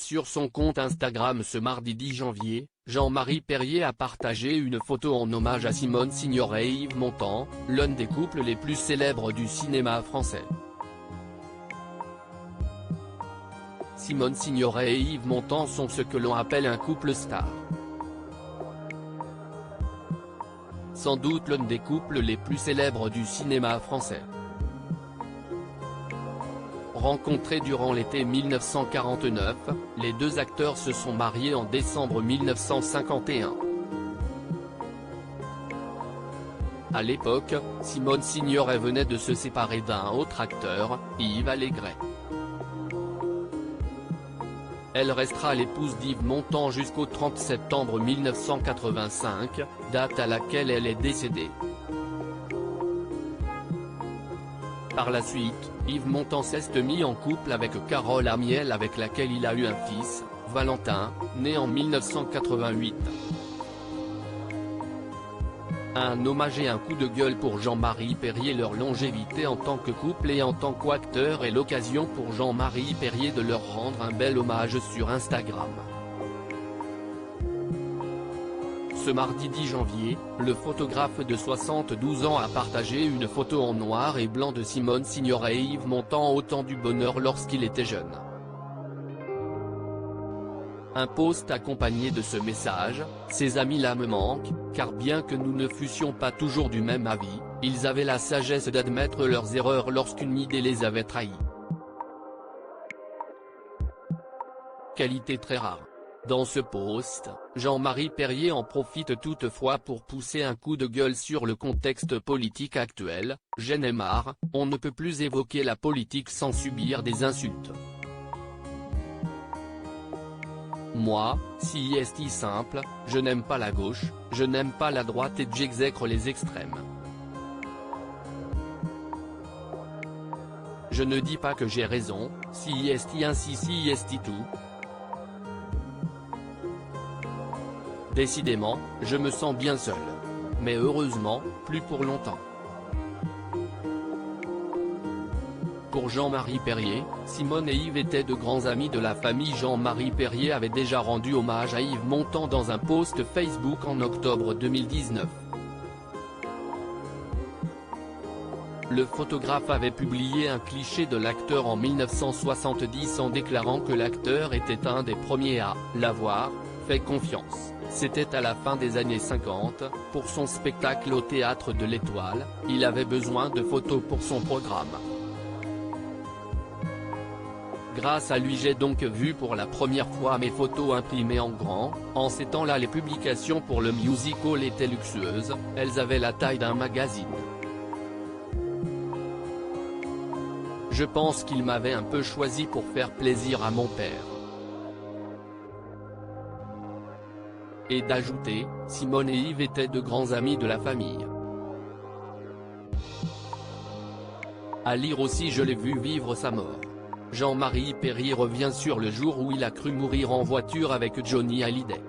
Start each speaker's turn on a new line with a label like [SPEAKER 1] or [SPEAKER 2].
[SPEAKER 1] Sur son compte Instagram ce mardi 10 janvier, Jean-Marie Perrier a partagé une photo en hommage à Simone Signoret et Yves Montand, l'un des couples les plus célèbres du cinéma français. Simone Signoret et Yves Montand sont ce que l'on appelle un couple star. Sans doute l'un des couples les plus célèbres du cinéma français. Rencontrés durant l'été 1949, les deux acteurs se sont mariés en décembre 1951. À l'époque, Simone Signoret venait de se séparer d'un autre acteur, Yves Allégret. Elle restera l'épouse d'Yves Montand jusqu'au 30 septembre 1985, date à laquelle elle est décédée. Par la suite, Yves Montand s'est mis en couple avec Carole Amiel avec laquelle il a eu un fils, Valentin, né en 1988. Un hommage et un coup de gueule pour Jean-Marie Perrier. Leur longévité en tant que couple et en tant qu'acteur est l'occasion pour Jean-Marie Perrier de leur rendre un bel hommage sur Instagram. Ce mardi 10 janvier, le photographe de 72 ans a partagé une photo en noir et blanc de Simone Signoret et Yves Montand au temps du bonheur lorsqu'il était jeune. Un post accompagné de ce message: « Ces amis-là me manquent, car bien que nous ne fussions pas toujours du même avis, ils avaient la sagesse d'admettre leurs erreurs lorsqu'une idée les avait trahis. » Qualité très rare. Dans ce post, Jean-Marie Perrier en profite toutefois pour pousser un coup de gueule sur le contexte politique actuel. « J'en ai marre, on ne peut plus évoquer la politique sans subir des insultes. Moi, si est simple, je n'aime pas la gauche, je n'aime pas la droite et j'exècre les extrêmes. Je ne dis pas que j'ai raison, si est ainsi si est tout. Décidément, je me sens bien seul. Mais heureusement, plus pour longtemps. » Pour Jean-Marie Perrier, Simone et Yves étaient de grands amis de la famille. Jean-Marie Perrier avait déjà rendu hommage à Yves Montand dans un post Facebook en octobre 2019. Le photographe avait publié un cliché de l'acteur en 1970 en déclarant que l'acteur était un des premiers à l'avoir fait confiance. C'était à la fin des années 50, pour son spectacle au Théâtre de l'Étoile, il avait besoin de photos pour son programme. Grâce à lui j'ai donc vu pour la première fois mes photos imprimées en grand. En ces temps-là les publications pour le musical étaient luxueuses, elles avaient la taille d'un magazine. Je pense qu'il m'avait un peu choisi pour faire plaisir à mon père. » Et d'ajouter, Simone et Yves étaient de grands amis de la famille. À lire aussi: « Je l'ai vu vivre sa mort. » Jean-Marie Perrier revient sur le jour où il a cru mourir en voiture avec Johnny Hallyday.